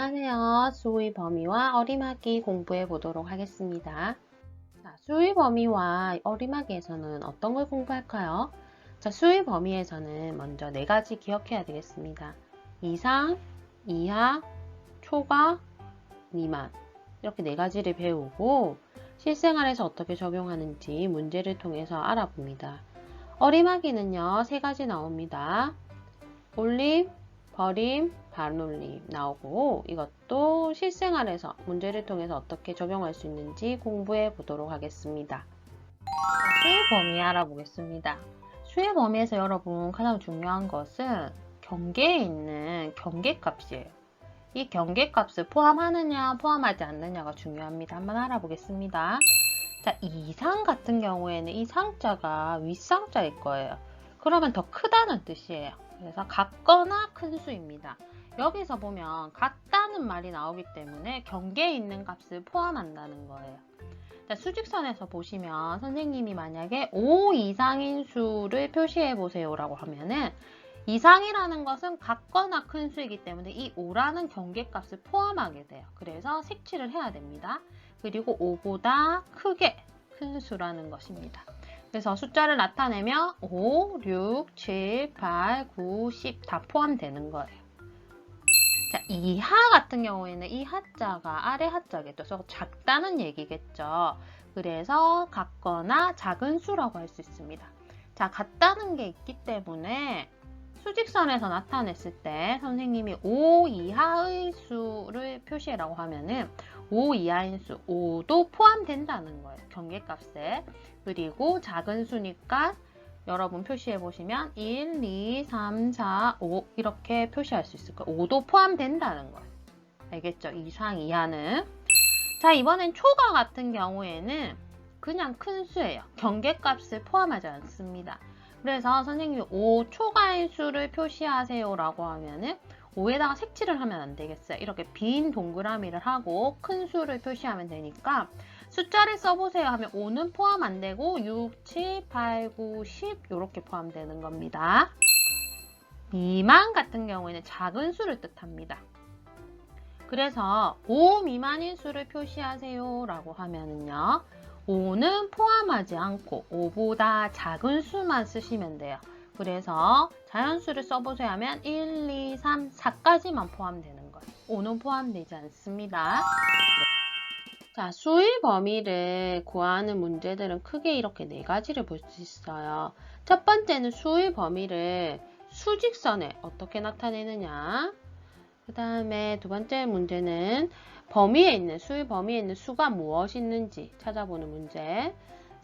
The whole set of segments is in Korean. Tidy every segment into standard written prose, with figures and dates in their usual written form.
안녕하세요. 수의 범위와 어림하기 공부해 보도록 하겠습니다. 자, 수의 범위와 어림하기에서는 어떤 걸 공부할까요? 자, 수의 범위에서는 먼저 네 가지 기억해야 되겠습니다. 이상, 이하, 초과, 미만 이렇게 네 가지를 배우고 실생활에서 어떻게 적용하는지 문제를 통해서 알아봅니다. 어림하기는요, 세 가지 나옵니다. 올림, 버림, 반올림 나오고 이것도 실생활에서 문제를 통해서 어떻게 적용할 수 있는지 공부해 보도록 하겠습니다. 수의 범위 알아보겠습니다. 수의 범위에서 여러분 가장 중요한 것은 경계에 있는 경계값이에요. 이 경계값을 포함하느냐 포함하지 않느냐가 중요합니다. 한번 알아보겠습니다. 자, 이상 같은 경우에는 이 상자가 윗상자일 거예요. 그러면 더 크다는 뜻이에요. 그래서 같거나 큰 수입니다. 여기서 보면 같다는 말이 나오기 때문에 경계에 있는 값을 포함한다는 거예요. 자, 수직선에서 보시면 선생님이 만약에 5 이상인 수를 표시해 보세요 라고 하면은 이상이라는 것은 같거나 큰 수이기 때문에 이 5라는 경계값을 포함하게 돼요. 그래서 색칠을 해야 됩니다. 그리고 5보다 크게 큰 수라는 것입니다. 그래서 숫자를 나타내면 5, 6, 7, 8, 9, 10 다 포함되는 거예요. 자, 이하 같은 경우에는 이 하자가 아래 하자겠죠. 그래서 작다는 얘기겠죠. 그래서 같거나 작은 수라고 할 수 있습니다. 자, 같다는 게 있기 때문에 수직선에서 나타냈을 때 선생님이 5 이하의 수를 표시해라고 하면은 5 이하인 수 5도 포함된다는 거예요. 경계값에. 그리고 작은 수니까 여러분 표시해 보시면 1, 2, 3, 4, 5 이렇게 표시할 수 있을 거예요. 5도 포함된다는 거예요. 알겠죠? 이상, 이하는. 자, 이번엔 초과 같은 경우에는 그냥 큰 수예요. 경계값을 포함하지 않습니다. 그래서 선생님이 5 초과인 수를 표시하세요 라고 하면은 5에다가 색칠을 하면 안 되겠어요. 이렇게 빈 동그라미를 하고 큰 수를 표시하면 되니까 숫자를 써보세요 하면 5는 포함 안 되고 6, 7, 8, 9, 10 이렇게 포함되는 겁니다. 미만 같은 경우에는 작은 수를 뜻합니다. 그래서 5 미만인 수를 표시하세요 라고 하면은요. 5는 포함하지 않고 5보다 작은 수만 쓰시면 돼요. 그래서 자연수를 써보세요 하면 1, 2, 3, 4까지만 포함되는 거예요. 5는 포함되지 않습니다. 자, 수의 범위를 구하는 문제들은 크게 이렇게 네 가지를 볼 수 있어요. 첫 번째는 수의 범위를 수직선에 어떻게 나타내느냐. 그 다음에 두 번째 문제는 수의 범위에 있는 수가 무엇이 있는지 찾아보는 문제.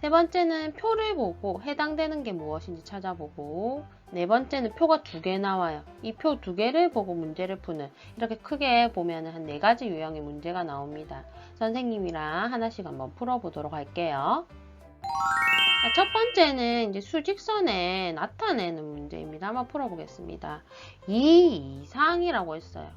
세 번째는 표를 보고 해당되는 게 무엇인지 찾아보고, 네 번째는 표가 두 개 나와요. 이 표 두 개를 보고 문제를 푸는, 이렇게 크게 보면 한 네 가지 유형의 문제가 나옵니다. 선생님이랑 하나씩 한번 풀어보도록 할게요. 자, 첫 번째는 이제 수직선에 나타내는 문제입니다. 한번 풀어보겠습니다. 2 이상이라고 했어요.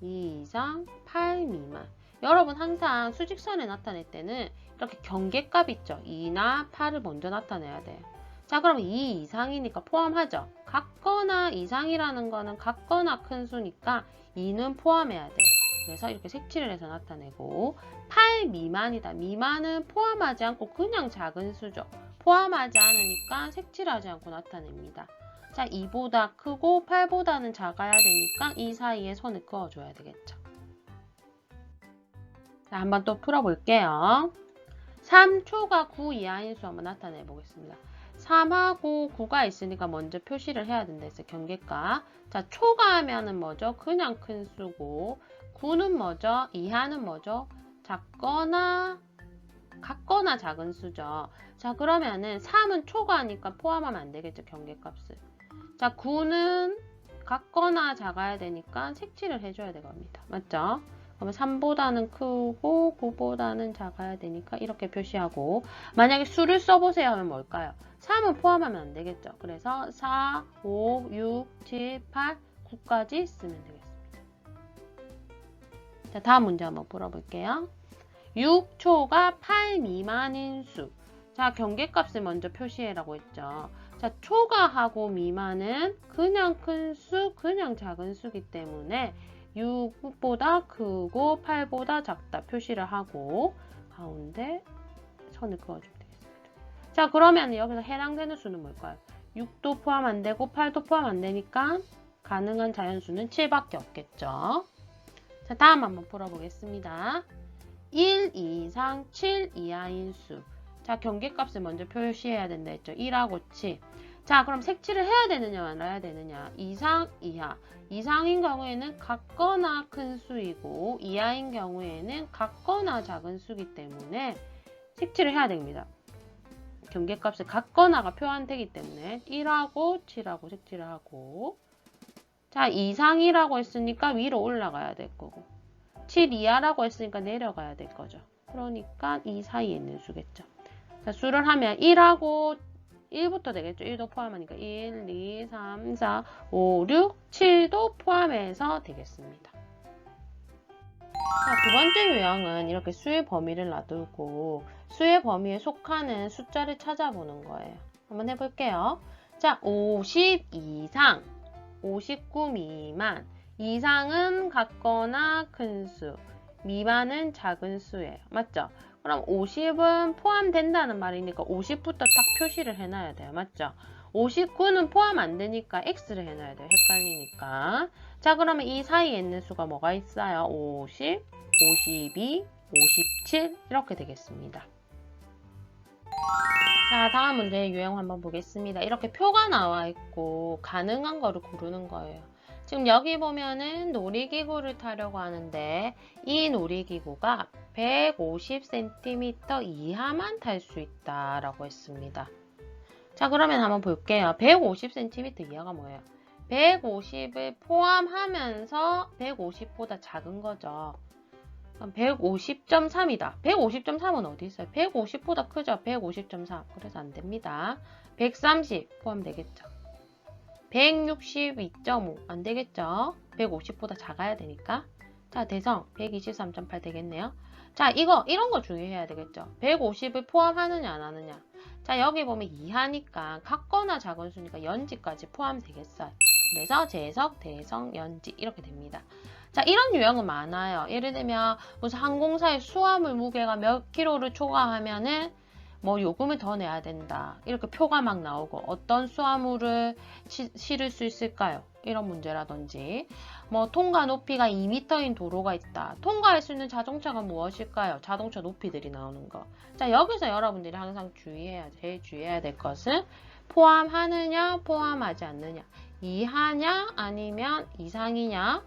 2 이상, 8 미만. 여러분 항상 수직선에 나타낼 때는 이렇게 경계값 있죠. 2나 8을 먼저 나타내야 돼요. 자, 그럼 2 이상이니까 포함하죠. 같거나 이상이라는 거는 같거나 큰 수니까 2는 포함해야 돼요. 그래서 이렇게 색칠을 해서 나타내고 8 미만이다. 미만은 포함하지 않고 그냥 작은 수죠. 포함하지 않으니까 색칠하지 않고 나타냅니다. 자, 2보다 크고 8보다는 작아야 되니까 이 사이에 선을 그어줘야 되겠죠. 자, 한번 또 풀어볼게요. 3초가 9 이하인 수 한번 나타내 보겠습니다. 3하고 9가 있으니까 먼저 표시를 해야 된다 했어요. 경계값. 자, 초과하면은 뭐죠? 그냥 큰 수고 9는 뭐죠? 이하는 뭐죠? 같거나 작은 수죠. 자, 그러면은 3은 초과하니까 포함하면 안 되겠죠. 경계값을. 자, 9는 같거나 작아야 되니까 색칠을 해줘야 되겁니다. 맞죠? 그러면 3보다는 크고 9보다는 작아야 되니까 이렇게 표시하고, 만약에 수를 써보세요 하면 뭘까요? 3은 포함하면 안 되겠죠. 그래서 4, 5, 6, 7, 8, 9까지 쓰면 되겠습니다. 자, 다음 문제 한번 풀어볼게요. 6초가 8 미만인 수. 자, 경계값을 먼저 표시해라고 했죠. 자, 초과하고 미만은 그냥 큰 수, 그냥 작은 수기 때문에 6보다 크고 8보다 작다 표시를 하고 가운데 선을 그어주면 되겠습니다. 자, 그러면 여기서 해당되는 수는 뭘까요? 6도 포함 안 되고 8도 포함 안 되니까 가능한 자연수는 7밖에 없겠죠. 자, 다음 한번 풀어보겠습니다. 1 이상 7 이하인 수. 자, 경계값을 먼저 표시해야 된다 했죠. 1하고 7. 자, 그럼 색칠을 해야 되느냐 말아야 되느냐. 이상, 이하. 이상인 경우에는 같거나 큰 수이고 이하인 경우에는 같거나 작은 수이기 때문에 색칠을 해야 됩니다. 경계값을 같거나가 표현되기 때문에 1하고 7하고 색칠을 하고, 자, 이상이라고 했으니까 위로 올라가야 될 거고 7 이하라고 했으니까 내려가야 될 거죠. 그러니까 이 사이에 있는 수겠죠. 자, 수를 하면 1하고 1부터 되겠죠. 1도 포함하니까 1, 2, 3, 4, 5, 6, 7도 포함해서 되겠습니다. 자, 두 번째 유형은 이렇게 수의 범위를 놔두고 수의 범위에 속하는 숫자를 찾아보는 거예요. 한번 해볼게요. 자, 50 이상, 59 미만. 이상은 같거나 큰 수, 미만은 작은 수예요. 맞죠? 그럼 50은 포함된다는 말이니까 50부터 딱 표시를 해놔야 돼요. 맞죠? 59는 포함 안 되니까 X를 해놔야 돼요. 헷갈리니까. 자, 그러면 이 사이에 있는 수가 뭐가 있어요? 50, 52, 57 이렇게 되겠습니다. 자, 다음 문제의 유형 한번 보겠습니다. 이렇게 표가 나와 있고 가능한 거를 고르는 거예요. 지금 여기 보면은 놀이기구를 타려고 하는데 이 놀이기구가 150cm 이하만 탈 수 있다라고 했습니다. 자, 그러면 한번 볼게요. 150cm 이하가 뭐예요? 150을 포함하면서 150보다 작은 거죠. 150.3이다. 150.3은 어디 있어요? 150보다 크죠? 150.3. 그래서 안 됩니다. 130 포함되겠죠. 162.5 안 되겠죠? 150보다 작아야 되니까. 자, 대성 123.8 되겠네요. 자, 이런 거 주의해야 되겠죠? 150을 포함하느냐 안 하느냐. 자, 여기 보면 이하니까 같거나 작은 수니까 연지까지 포함되겠어요. 그래서 재석, 대성, 연지 이렇게 됩니다. 자, 이런 유형은 많아요. 예를 들면 무슨 항공사의 수화물 무게가 몇 킬로를 초과하면은 뭐 요금을 더 내야 된다. 이렇게 표가 막 나오고 어떤 수화물을 실을 수 있을까요? 이런 문제라든지 뭐 통과 높이가 2m인 도로가 있다. 통과할 수 있는 자동차가 무엇일까요? 자동차 높이들이 나오는 거. 자, 여기서 여러분들이 항상 제일 주의해야 될 것은 포함하느냐 포함하지 않느냐, 이하냐 아니면 이상이냐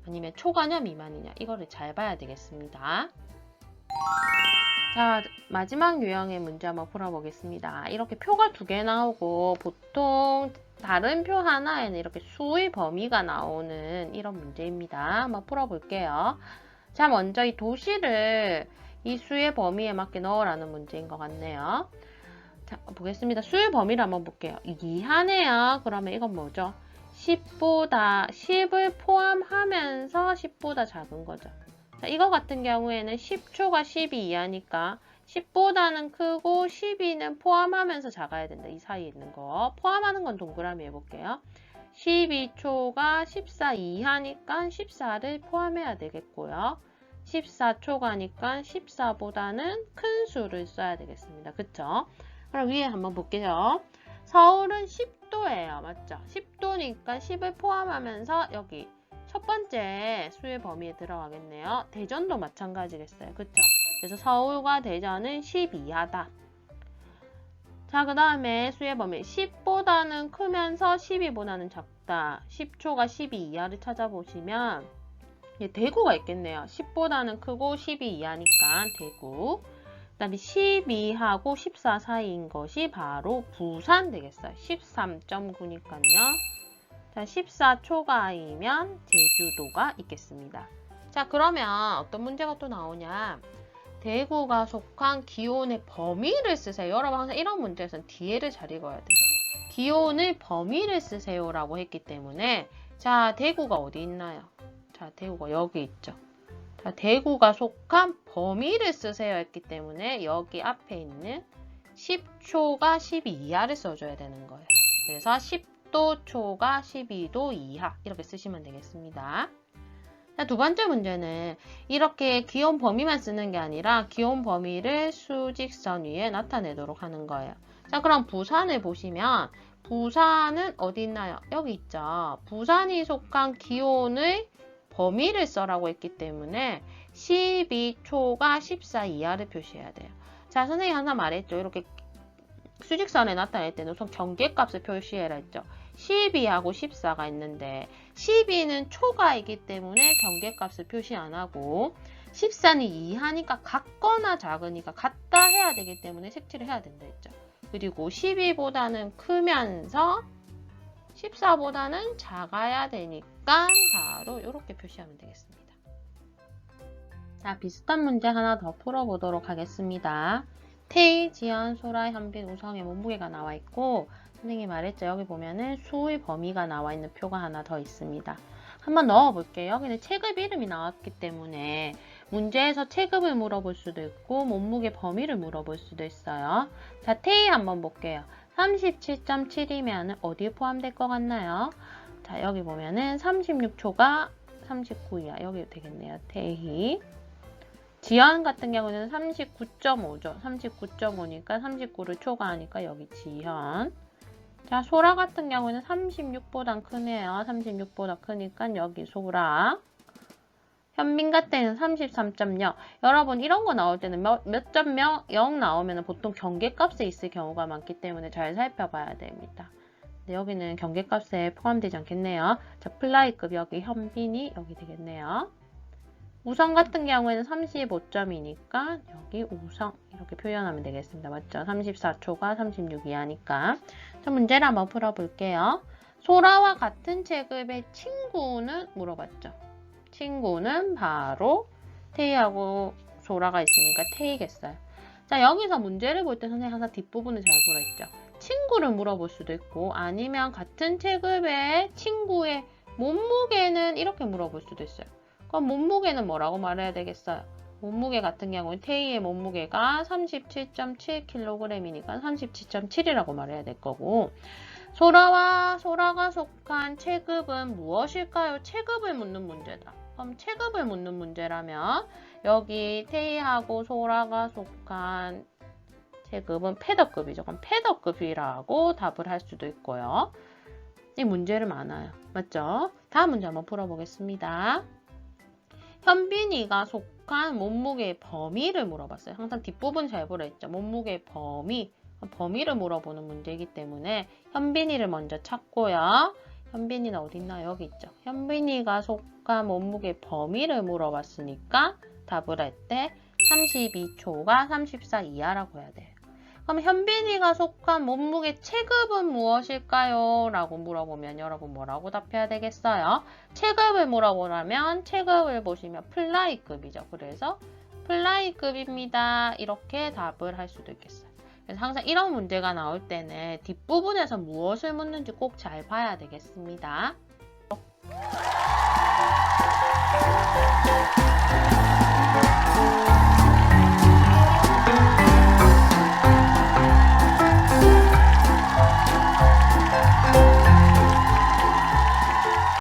아니면 초과냐 미만이냐, 이거를 잘 봐야 되겠습니다. 자, 마지막 유형의 문제 한번 풀어보겠습니다. 이렇게 표가 두 개 나오고 보통 다른 표 하나에는 이렇게 수의 범위가 나오는 이런 문제입니다. 한번 풀어볼게요. 자, 먼저 이 도시를 이 수의 범위에 맞게 넣으라는 문제인 것 같네요. 자, 보겠습니다. 수의 범위를 한번 볼게요. 이하네요. 그러면 이건 뭐죠? 10을 포함하면서 10보다 작은 거죠. 자, 이거 같은 경우에는 10초가 12 이하니까 10보다는 크고 12는 포함하면서 작아야 된다. 이 사이에 있는 거. 포함하는 건 동그라미 해볼게요. 12초가 14 이하니까 14를 포함해야 되겠고요. 14초가니까 14보다는 큰 수를 써야 되겠습니다. 그쵸? 그럼 위에 한번 볼게요. 서울은 10도예요. 맞죠? 10도니까 10을 포함하면서 여기 첫 번째 수의 범위에 들어가겠네요. 대전도 마찬가지겠어요. 그쵸? 그래서 서울과 대전은 10 이하다. 자, 그 다음에 수의 범위 10보다는 크면서 12보다는 작다. 10초가 12 이하를 찾아보시면 대구가 있겠네요. 10보다는 크고 12 이하니까 대구. 그 다음에 12하고 14 사이인 것이 바로 부산 되겠어요. 13.9니까요. 자, 14초가이면 제주도가 있겠습니다. 자, 그러면 어떤 문제가 또 나오냐. 대구가 속한 기온의 범위를 쓰세요. 여러분 항상 이런 문제에서는 뒤에를 잘 읽어야 돼요. 기온의 범위를 쓰세요라고 했기 때문에 자, 대구가 어디 있나요? 자, 대구가 여기 있죠. 자, 대구가 속한 범위를 쓰세요 했기 때문에 여기 앞에 있는 10초가 12 이하를 써줘야 되는 거예요. 그래서 10도 초가 12도 이하 이렇게 쓰시면 되겠습니다. 자, 두 번째 문제는 이렇게 귀여운 범위만 쓰는 게 아니라 귀여운 범위를 수직선 위에 나타내도록 하는 거예요. 자, 그럼 부산을 보시면 부산은 어디 있나요? 여기 있죠. 부산이 속한 기온의 범위를 써라고 했기 때문에 12초가 14 이하를 표시해야 돼요. 자, 선생님이 항상 말했죠. 이렇게 수직선에 나타낼 때는 우선 경계값을 표시해라 했죠. 12하고 14가 있는데 12는 초가이기 때문에 경계값을 표시 안 하고 14는 이하니까 같거나 작으니까 같다 해야 되기 때문에 색칠을 해야 된다 했죠. 그리고 12보다는 크면서 14보다는 작아야 되니까 바로 이렇게 표시하면 되겠습니다. 자, 비슷한 문제 하나 더 풀어보도록 하겠습니다. 태희, 지연, 소라, 현빈, 우성의 몸무게가 나와 있고 선생님이 말했죠. 여기 보면은 수의 범위가 나와 있는 표가 하나 더 있습니다. 한번 넣어볼게요. 여기는 체급 이름이 나왔기 때문에 문제에서 체급을 물어볼 수도 있고 몸무게 범위를 물어볼 수도 있어요. 자, 태희 한번 볼게요. 37.7이면 어디에 포함될 것 같나요? 자, 여기 보면은 36초가 39이야. 여기 되겠네요. 태희. 지연 같은 경우는 39.5죠. 39.5니까 39를 초과하니까 여기 지연. 자, 소라 같은 경우는 36보단 크네요. 36보다 크니까 여기 소라. 현빈 같은 경우는 33.0. 여러분 이런 거 나올 때는 몇 점 0 나오면 보통 경계값에 있을 경우가 많기 때문에 잘 살펴봐야 됩니다. 근데 여기는 경계값에 포함되지 않겠네요. 자, 플라이급 여기 현빈이 여기 되겠네요. 우성 같은 경우에는 35점이니까 여기 우성 이렇게 표현하면 되겠습니다. 맞죠? 34초가 36 이하니까. 자, 문제를 한번 풀어볼게요. 소라와 같은 체급의 친구는 물어봤죠. 친구는 바로 태희하고 소라가 있으니까 태희겠어요. 자, 여기서 문제를 볼 때 선생님 항상 뒷부분을 잘 보랬죠. 친구를 물어볼 수도 있고 아니면 같은 체급의 친구의 몸무게는 이렇게 물어볼 수도 있어요. 그럼 몸무게는 뭐라고 말해야 되겠어요? 몸무게 같은 경우는 태희의 몸무게가 37.7kg이니까 37.7이라고 말해야 될 거고 소라가 속한 체급은 무엇일까요? 체급을 묻는 문제다. 그럼 체급을 묻는 문제라면 여기 태희하고 소라가 속한 체급은 패더급이죠. 그럼 패더급이라고 답을 할 수도 있고요. 이 문제를 많아요. 맞죠? 다음 문제 한번 풀어보겠습니다. 현빈이가 속한 몸무게의 범위를 물어봤어요. 항상 뒷부분 잘 보라 했죠. 몸무게의 범위를 물어보는 문제이기 때문에 현빈이를 먼저 찾고요. 현빈이는 어디 있나요? 여기 있죠. 현빈이가 속한 몸무게의 범위를 물어봤으니까 답을 할 때 32초가 34 이하라고 해야 돼요. 그럼 현빈이가 속한 몸무게 체급은 무엇일까요? 라고 물어보면 여러분 뭐라고 답해야 되겠어요? 체급을 물어보라면 체급을 보시면 플라이급이죠. 그래서 플라이급입니다. 이렇게 답을 할 수도 있겠어요. 그래서 항상 이런 문제가 나올 때는 뒷부분에서 무엇을 묻는지 꼭 잘 봐야 되겠습니다.